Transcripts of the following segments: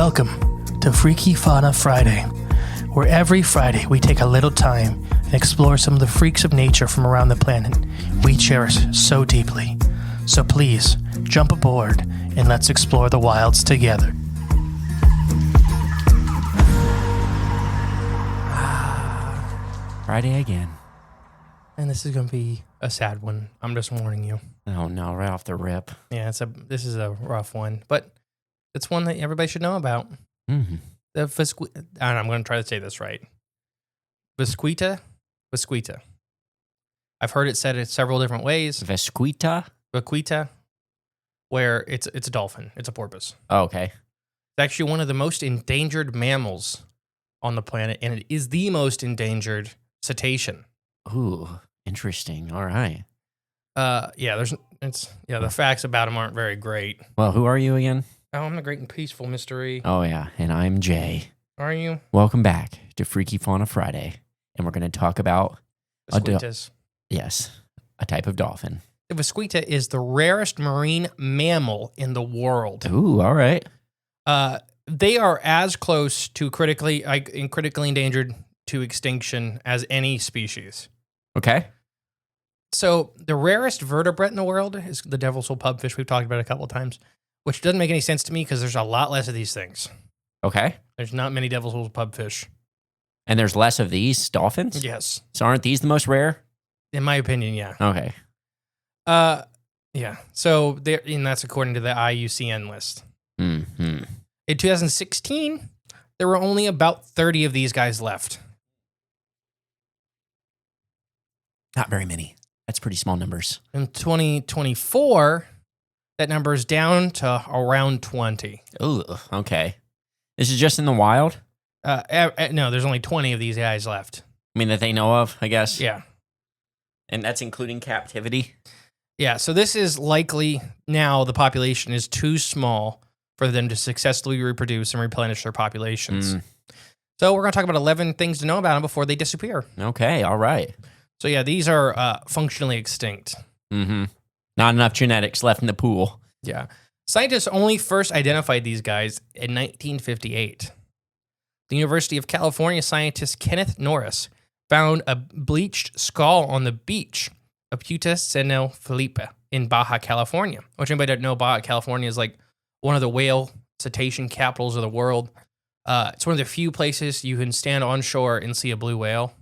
Welcome to Freaky Fauna Friday, where every Friday we take a little time and explore some of the freaks of nature from around the planet we cherish so deeply. So please, jump aboard and let's explore the wilds together. Friday again. And this is going to be a sad one. I'm just warning you. Oh no, right off the rip. Yeah, this is a rough one, but it's one that everybody should know about. Mm-hmm. I'm going to try to say this right. Vaquita. I've heard it said in several different ways. Vaquita, where it's a dolphin. It's a porpoise. Oh, okay. It's actually one of the most endangered mammals on the planet, and it is the most endangered cetacean. Ooh, interesting. All right. The facts about him aren't very great. Well, who are you again? Oh, I'm the great and peaceful mystery. Oh yeah, and I'm Jay. Are you? Welcome back to Freaky Fauna Friday, and we're going to talk about Vaquitas. Yes, a type of dolphin. The Vaquita is the rarest marine mammal in the world. Ooh, all right. They are as close to critically endangered to extinction as any species. Okay. So the rarest vertebrate in the world is the devil's hole pubfish. We've talked about it a couple of times, which doesn't make any sense to me because there's a lot less of these things. Okay. There's not many devil's hole pubfish. And there's less of these dolphins? Yes. So aren't these the most rare? In my opinion, yeah. Okay. Yeah. So and that's according to the IUCN list. Mm-hmm. In 2016, there were only about 30 of these guys left. Not very many. That's pretty small numbers. In 2024, that number is down to around 20. Ooh, okay. This is just in the wild? No, there's only 20 of these guys left. I mean, that they know of, I guess? Yeah. And that's including captivity? Yeah, so this is likely now the population is too small for them to successfully reproduce and replenish their populations. So we're going to talk about 11 things to know about them before they disappear. Okay, all right. So yeah, these are functionally extinct. Mm-hmm. Not enough genetics left in the pool. Yeah. Scientists only first identified these guys in 1958. The University of California scientist Kenneth Norris found a bleached skull on the beach of Puerto San Felipe in Baja California, which anybody that know Baja California is like one of the whale cetacean capitals of the world. It's one of the few places you can stand on shore and see a blue whale.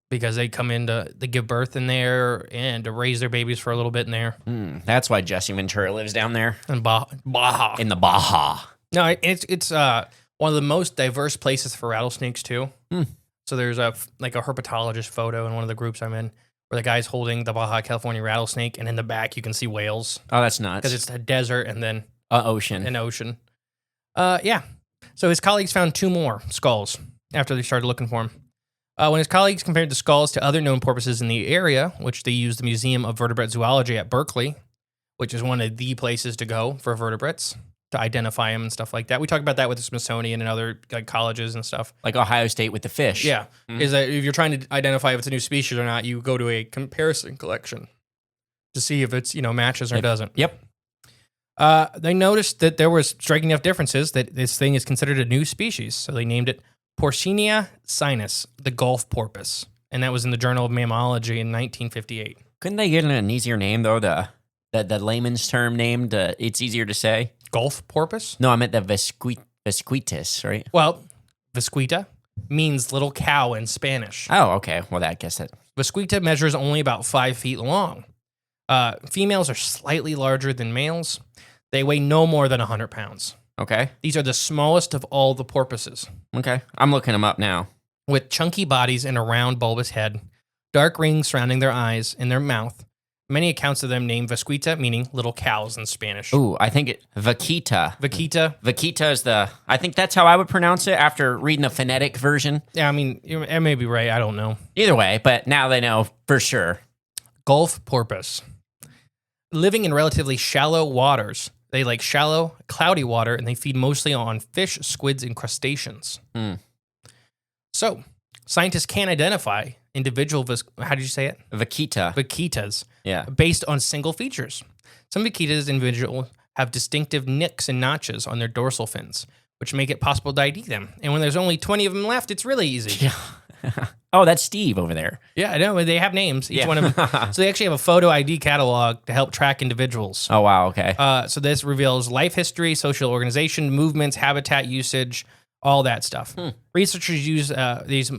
Because they come in to give birth in there and to raise their babies for a little bit in there. That's why Jesse Ventura lives down there. In Baja. In the Baja. No, it's one of the most diverse places for rattlesnakes, too. So there's a herpetologist photo in one of the groups I'm in where the guy's holding the Baja California rattlesnake, and in the back you can see whales. Oh, that's nuts. Because it's a desert and then ocean. An ocean. Yeah. So his colleagues found 2 more skulls after they started looking for him. When his colleagues compared the skulls to other known porpoises in the area, which they used the Museum of Vertebrate Zoology at Berkeley, which is one of the places to go for vertebrates, to identify them and stuff like that. We talk about that with the Smithsonian and other colleges and stuff. Like Ohio State with the fish. Yeah. Is that if you're trying to identify if it's a new species or not, you go to a comparison collection to see if it's, matches or doesn't. Yep. They noticed that there was striking enough differences that this thing is considered a new species, so they named it Porcinia sinus, the Gulf porpoise, and that was in the Journal of Mammalogy in 1958. Couldn't they get an easier name, though? The layman's term named, it's easier to say? Gulf porpoise? No, I meant the Vesquitas, right? Well, Vaquita means little cow in Spanish. Oh, okay. Well, I guess that... Vaquita measures only about 5 feet long. Females are slightly larger than males. They weigh no more than 100 pounds. Okay. These are the smallest of all the porpoises. Okay. I'm looking them up now. With chunky bodies and a round bulbous head, dark rings surrounding their eyes and their mouth. Many accounts of them name Vaquita, meaning little cows in Spanish. Ooh, I think Vaquita. Vaquita. Vaquita is I think that's how I would pronounce it after reading the phonetic version. Yeah, I mean, it may be right. I don't know. Either way, but now they know for sure. Gulf porpoise. Living in relatively shallow waters, they like shallow, cloudy water, and they feed mostly on fish, squids, and crustaceans. So, scientists can identify individual, how did you say it? Vaquita. Vaquitas. Yeah. Based on single features. Some vaquitas individual have distinctive nicks and notches on their dorsal fins, which make it possible to ID them. And when there's only 20 of them left, it's really easy. Yeah. Oh, that's Steve over there. Yeah, I know. They have names. Each one of them. So they actually have a photo ID catalog to help track individuals. Oh, wow. Okay. So this reveals life history, social organization, movements, habitat usage, all that stuff. Researchers use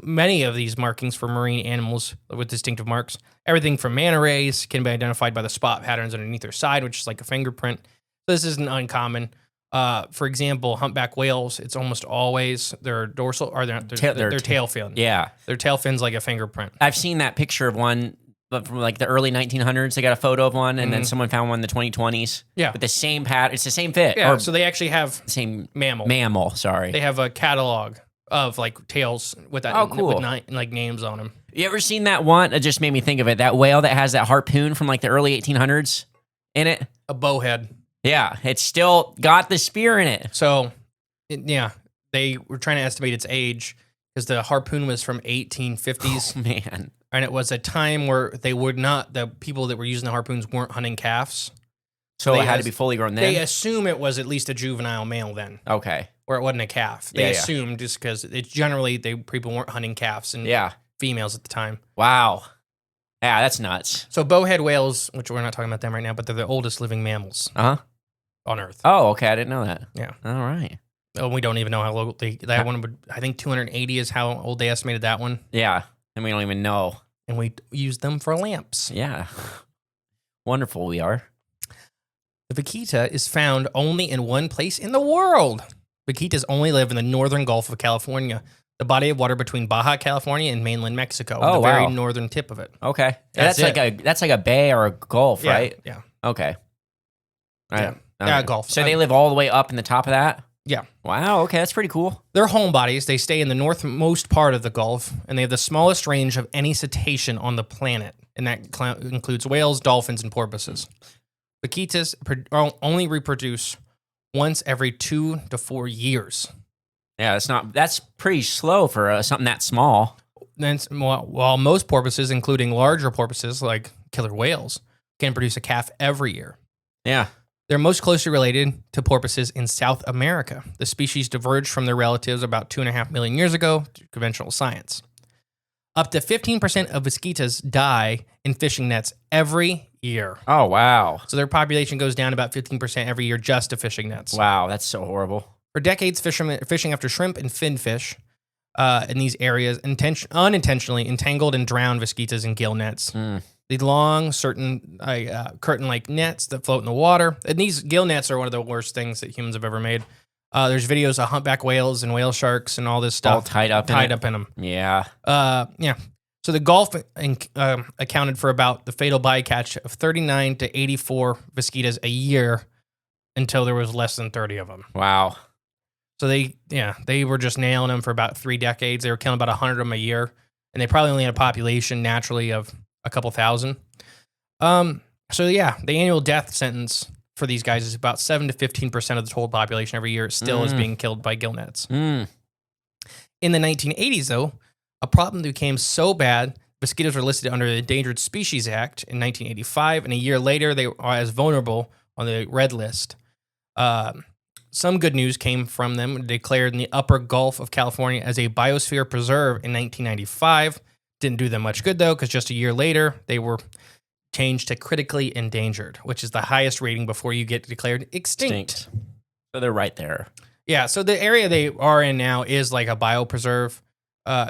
many of these markings for marine animals with distinctive marks. Everything from manta rays can be identified by the spot patterns underneath their side, which is like a fingerprint. So this isn't uncommon. For example, humpback whales, it's almost always their dorsal or their tail fin. Yeah. Their tail fin's like a fingerprint. I've seen that picture of one from like the early 1900s. They got a photo of one, and then someone found one in the 2020s. Yeah. With the same pattern. It's the same fit. Yeah, Or so they actually have same mammal. Sorry. They have a catalog of like tails with that cool. with like names on them. You ever seen that one? It just made me think of it. That whale that has that harpoon from like the early 1800s in it. A bowhead. Yeah, it's still got the spear in it. So, they were trying to estimate its age because the harpoon was from 1850s. Oh, man. And it was a time where the people that were using the harpoons weren't hunting calves. So it had to be fully grown then? They assume it was at least a juvenile male then. Okay. Or it wasn't a calf. They assumed just because it's generally people weren't hunting calves and females at the time. Wow. Yeah, that's nuts. So bowhead whales, which we're not talking about them right now, but they're the oldest living mammals on Earth. Oh, okay. I didn't know that. Yeah. All right. Oh, we don't even know how old that one would. I think 280 is how old they estimated that one. Yeah. And we don't even know. And we use them for lamps. Yeah. Wonderful we are. The vaquita is found only in one place in the world. Vaquitas only live in the northern Gulf of California, the body of water between Baja California and mainland Mexico, the very northern tip of it. Okay. That's like a bay or a gulf, right? Yeah. Okay. Yeah. Okay. Gulf. So they live all the way up in the top of that? Yeah. Wow, okay, that's pretty cool. They're homebodies. They stay in the northmost part of the Gulf, and they have the smallest range of any cetacean on the planet, and that includes whales, dolphins, and porpoises. Vaquitas only reproduce once every 2 to 4 years. Yeah, that's pretty slow for something that small. Then, while most porpoises, including larger porpoises like killer whales, can produce a calf every year. Yeah. They're most closely related to porpoises in South America. The species diverged from their relatives about 2.5 million years ago through conventional science. Up to 15% of vaquitas die in fishing nets every year. Oh, wow. So their population goes down about 15% every year just to fishing nets. Wow, that's so horrible. For decades, fishing after shrimp and fin fish in these areas unintentionally entangled and drowned vaquitas in gill nets. The long, curtain-like nets that float in the water. And these gill nets are one of the worst things that humans have ever made. There's videos of humpback whales and whale sharks and all this stuff. All tied up in them. Yeah. Yeah. So the Gulf accounted for about the fatal bycatch of 39 to 84 vaquitas a year until there was less than 30 of them. Wow. So they were just nailing them for about 3 decades. They were killing about 100 of them a year. And they probably only had a population naturally of a couple thousand. So the annual death sentence for these guys is about 7 to 15% of the total population every year still is being killed by gill nets. In the 1980s, though, a problem became so bad, mosquitoes were listed under the Endangered Species Act in 1985, and a year later, they are as vulnerable on the red list. Some good news came from them, declared in the upper Gulf of California as a biosphere preserve in 1995. Didn't do them much good, though, because just a year later, they were changed to critically endangered, which is the highest rating before you get declared extinct. So they're right there. Yeah, so the area they are in now is like a biopreserve.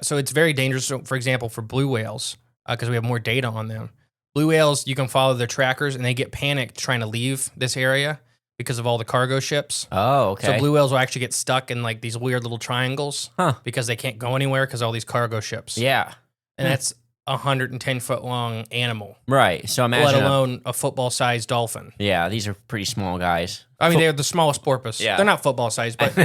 So it's very dangerous, so, for example, for blue whales, because we have more data on them. Blue whales, you can follow their trackers, and they get panicked trying to leave this area because of all the cargo ships. Oh, okay. So blue whales will actually get stuck in like these weird little triangles because they can't go anywhere because of all these cargo ships. Yeah. And that's a 110-foot long animal. Right. So imagine. Let alone a football-sized dolphin. Yeah, these are pretty small guys. I mean, they're the smallest porpoise. Yeah. They're not football-sized, but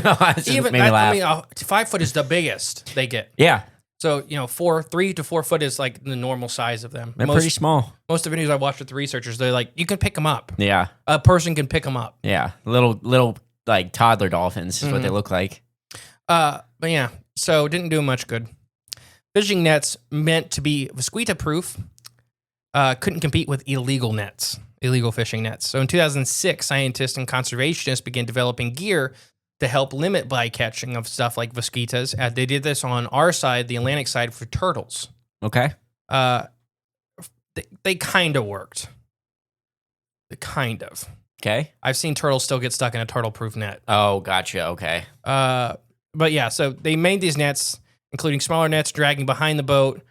even I mean, 5 foot is the biggest they get. Yeah. So, 3 to 4 foot is like the normal size of them. They're pretty small. Most of the videos I watched with the researchers, they're like, you can pick them up. Yeah. A person can pick them up. Yeah. Little like toddler dolphins is what they look like. But yeah, so didn't do much good. Fishing nets meant to be vaquita-proof couldn't compete with illegal fishing nets. So in 2006, scientists and conservationists began developing gear to help limit bycatching of stuff like Vaquitas. They did this on our side, the Atlantic side, for turtles. Okay. They kind of worked. Kind of. Okay. I've seen turtles still get stuck in a turtle-proof net. Oh, gotcha. Okay. But yeah, so they made these nets, including smaller nets dragging behind the boat,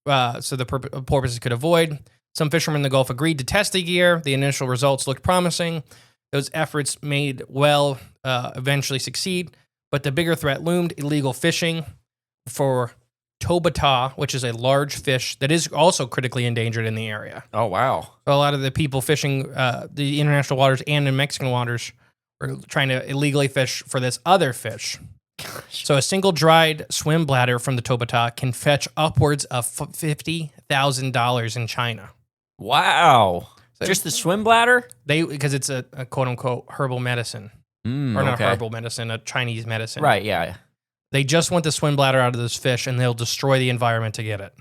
so the porpoises could avoid. Some fishermen in the Gulf agreed to test the gear. The initial results looked promising. Those efforts made eventually succeed, but the bigger threat loomed: illegal fishing for tobata, which is a large fish that is also critically endangered in the area. Oh, wow. So a lot of the people fishing the international waters and in Mexican waters were trying to illegally fish for this other fish. Gosh. So a single dried swim bladder from the tobata can fetch upwards of $50,000 in China. Wow. So Just the swim bladder? because it's a quote unquote herbal medicine, or not herbal medicine, a Chinese medicine. Right, yeah. They just want the swim bladder out of this fish, and they'll destroy the environment to get it.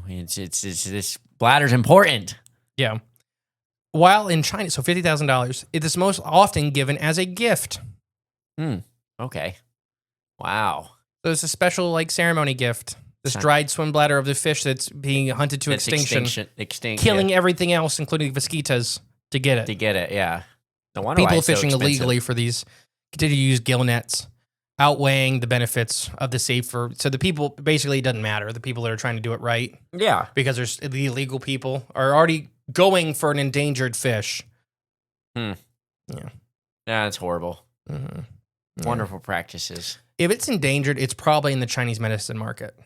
It's this bladder's important. Yeah. While in China, so $50,000, it is most often given as a gift. Okay. Wow. So it's a special like ceremony gift. This dried swim bladder of the fish that's being hunted to extinction, killing everything else, including Vaquitas, to get it. Yeah. No wonder People why it's so fishing expensive. illegally for these continue to use gill nets, outweighing the benefits of the safer. So the people, basically, it doesn't matter. The people that are trying to do it right, Yeah. because there's the illegal people are already going for an endangered fish. Yeah, that's horrible. Mm-hmm. Wonderful practices. If it's endangered, it's probably in the Chinese medicine market.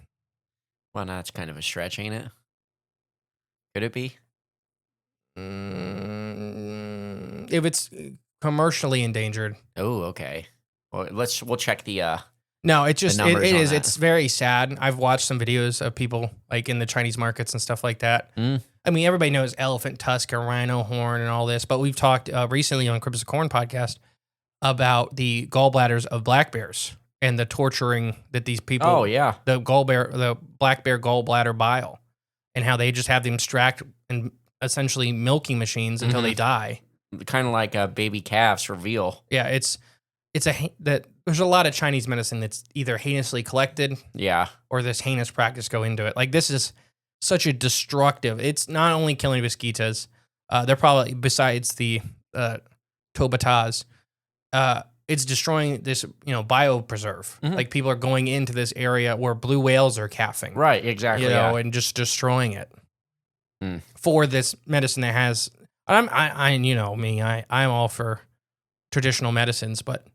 Well, now that's kind of a stretch, ain't it? Could it be? If it's commercially endangered. Oh, okay. Well, we'll check the No, it just numbers it on is. that. It's very sad. I've watched some videos of people like in the Chinese markets and stuff like that. I mean, everybody knows elephant tusk and rhino horn and all this, but we've talked recently on Cripples of Corn podcast about the gallbladders of black bears and the torturing that these people. Oh yeah. The black bear gallbladder bile, and how they just have them strapped in essentially milking machines until they die. Kind of like baby calves for veal. Yeah, there's a lot of Chinese medicine that's either heinously collected, Yeah. or this heinous practice go into it. Like, this is such a destructive. It's not only killing Vaquitas. They're probably, besides the tobatas, it's destroying this biopreserve. Like, people are going into this area where blue whales are calving. Right. Exactly. And just destroying it for this medicine that has. I'm you know me. I'm all for traditional medicines, but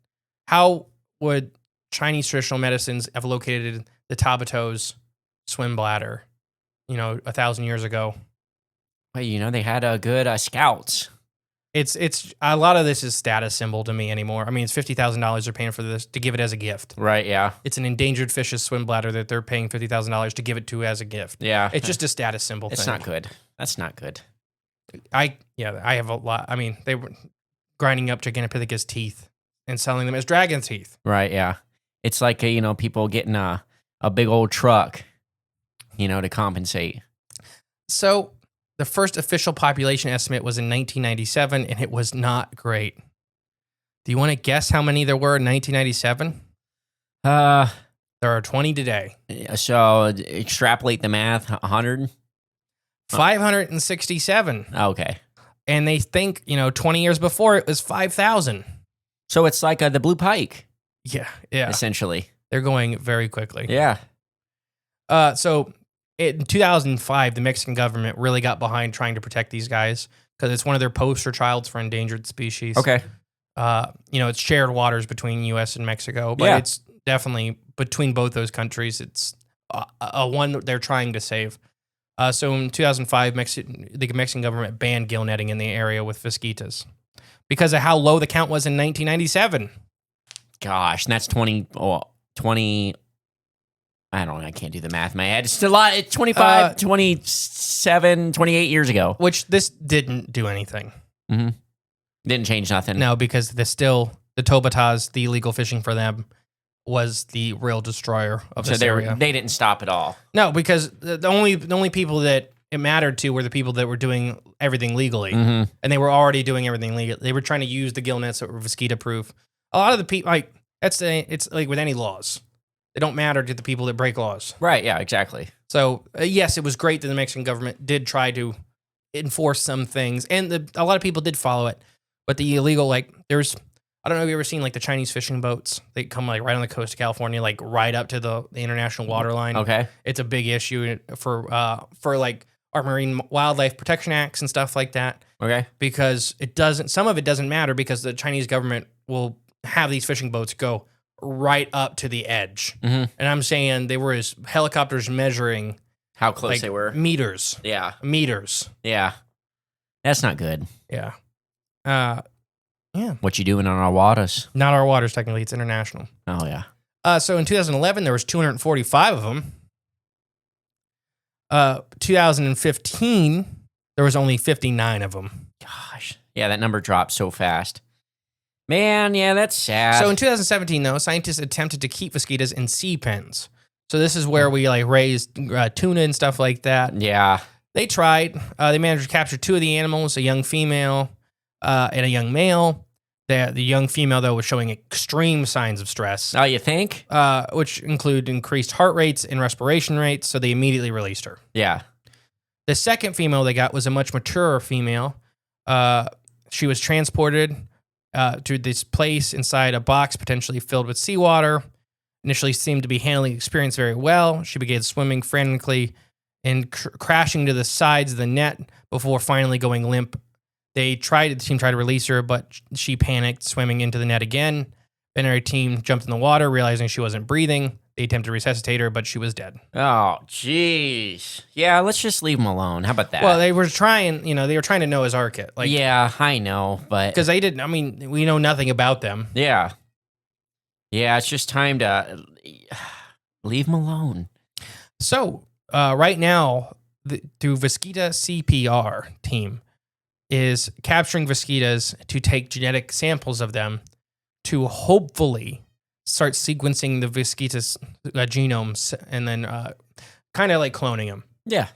how would Chinese traditional medicines have located the Tabato's swim bladder, 1,000 years ago? Well, they had good scouts. It's a lot of this is status symbol to me anymore. I mean, it's $50,000 they're paying for this to give it as a gift. Right. Yeah. It's an endangered fish's swim bladder that they're paying $50,000 to give it to as a gift. Yeah. It's just a status symbol. It's thing. not good. That's not good. I have a lot. I mean, they were grinding up Gigantopithecus teeth and selling them as dragon teeth. Right. Yeah. It's like people getting a big old truck, to compensate. So the first official population estimate was in 1997, and it was not great. Do you want to guess how many there were in 1997? There are 20 today. So extrapolate the math. 100. 567. Okay. And they think 20 years before it was 5,000. So it's like the blue pike. Yeah. Essentially. They're going very quickly. Yeah. So in 2005, the Mexican government really got behind trying to protect these guys because it's one of their poster childs for endangered species. Okay. It's shared waters between U.S. and Mexico, but it's definitely between both those countries. It's a one they're trying to save. So in 2005, the Mexican government banned gill netting in the area with Vaquitas because of how low the count was in 1997. Gosh, and that's 20. I don't know. I can't do the math in my head. It's a lot. It's 25, 27, 28 years ago. Which this didn't do anything. Mm-hmm. Didn't change nothing. No, because the tobatas, the illegal fishing for them, was the real destroyer of this area. They didn't stop at all. No, because the only people that it mattered to were the people that were doing everything legally, and they were already doing everything legally. They were trying to use the gill nets that were Vaquita proof a lot of the people, like, it's like with any laws. They don't matter to the people that break laws. Right, yeah, exactly. So, yes, it was great that the Mexican government did try to enforce some things, and a lot of people did follow it. But the illegal, like, I don't know if you ever seen, like, the Chinese fishing boats. They come, like, right on the coast of California, like, right up to the international water line. Okay. It's a big issue for like, our Marine Wildlife Protection Acts and stuff like that. Okay. Because some of it doesn't matter because the Chinese government will have these fishing boats go right up to the edge. Mm-hmm. And I'm saying they were as helicopters measuring how close like, they were. Meters. Yeah. Meters. Yeah. That's not good. Yeah. Yeah. What you doing on our waters? Not our waters, technically. It's international. Oh, yeah. So in 2011, there was 245 of them. 2015, there was only 59 of them. Gosh. Yeah, that number dropped so fast. Man, yeah, that's sad. So in 2017, though, scientists attempted to keep mosquitoes in sea pens. So this is where we like raised tuna and stuff like that. Yeah. They tried. They managed to capture 2 of the animals, a young female and a young male. The young female, though, was showing extreme signs of stress. Oh, you think? Which include increased heart rates and respiration rates, so they immediately released her. Yeah. The second female they got was a much maturer female. She was transported to this place inside a box potentially filled with seawater. Initially seemed to be handling the experience very well. She began swimming frantically and crashing to the sides of the net before finally going limp. The team tried to release her, but she panicked, swimming into the net again. Veterinary team jumped in the water, realizing she wasn't breathing. They attempted to resuscitate her, but she was dead. Oh, jeez. Yeah, let's just leave them alone. How about that? Well, they were trying to Noah's Ark it. Like, yeah, I know, but... Because they didn't, we know nothing about them. Yeah. Yeah, it's just time to leave them alone. So, right now, through Vaquita CPR team is capturing mosquitoes to take genetic samples of them to hopefully start sequencing the mosquitoes' genomes and then kind of like cloning them. Yeah.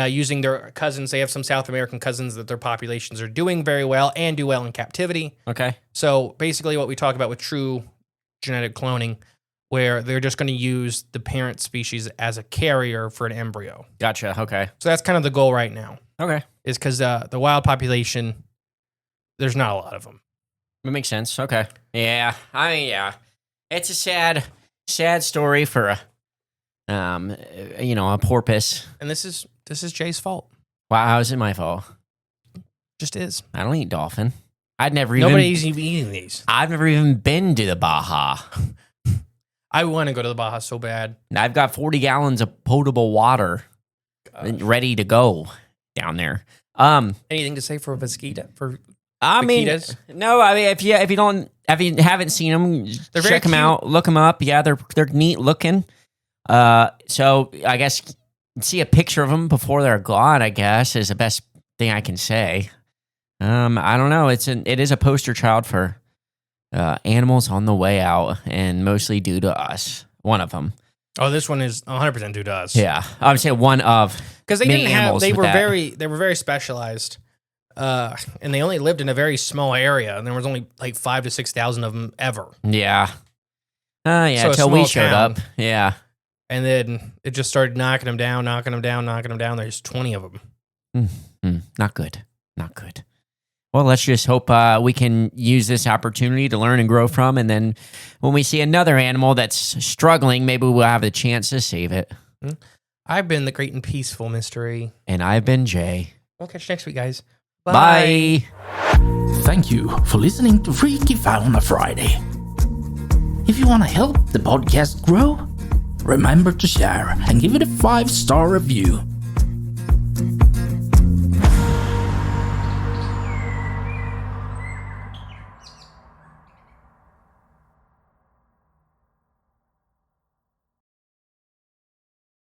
Using their cousins. They have some South American cousins that their populations are doing very well and do well in captivity. Okay. So basically what we talk about with true genetic cloning, where they're just going to use the parent species as a carrier for an embryo. Gotcha. Okay. So that's kind of the goal right now. Okay. Is because the wild population, there's not a lot of them. It makes sense. Okay. Yeah. Yeah. It's a sad story for a porpoise. And this is Jay's fault. Wow, how is it my fault? Just is. I don't eat dolphin. Nobody's even eating these. I've never even been to the Baja. I want to go to the Baja so bad. I've got 40 gallons of potable water ready to go down there. Anything to say for Vaquita? Vaquitas? No. If you haven't seen them, check them out. Look them up. Yeah, they're neat looking. So I guess see a picture of them before they're gone, I guess, is the best thing I can say. I don't know. It is a poster child for animals on the way out, and mostly due to us. One of them. Oh, this one is 100% due to us. Yeah, I would say one of because they many didn't have. animals They were with that. they were very specialized, and they only lived in a very small area, and there was only like 5,000 to 6,000 of them ever. Yeah. So a until we small showed town. up. Yeah. And then it just started knocking them down. There's 20 of them. Not good. Well, let's just hope we can use this opportunity to learn and grow from. And then when we see another animal that's struggling, maybe we'll have the chance to save it. I've been the great and peaceful mystery. And I've been Jay. We'll catch you next week, guys. Bye. Thank you for listening to Freaky Fauna Friday. If you want to help the podcast grow, remember to share and give it a 5-star review.